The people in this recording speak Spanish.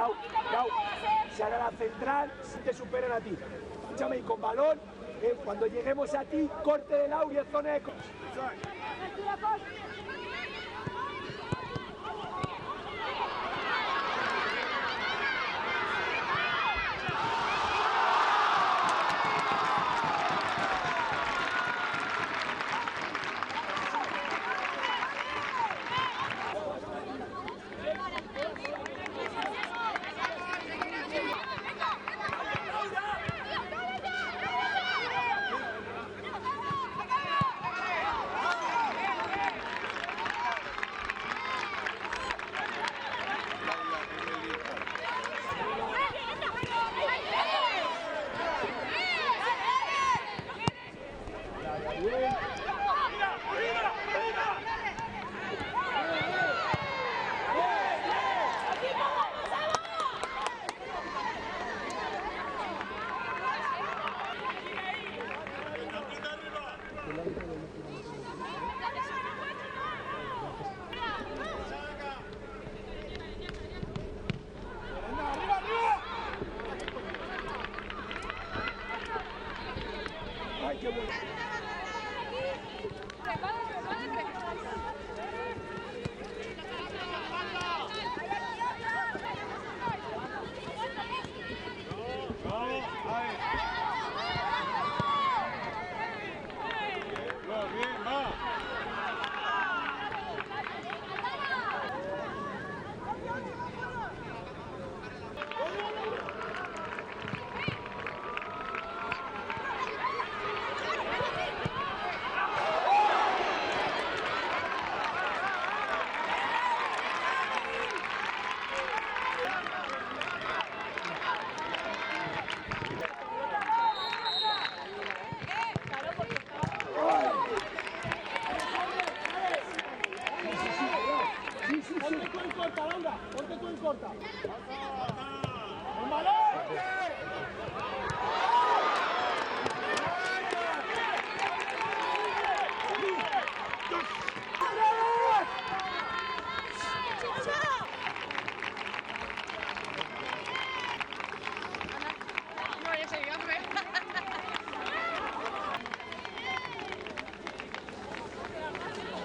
Cuidado, cuidado. Se hará la central, si te superan a ti. Escúchame, y con balón, cuando lleguemos a ti, corte de lado y en zona de... ¡Ay, qué bueno! Ponte tú en corta, Laura, ponte tú en corta.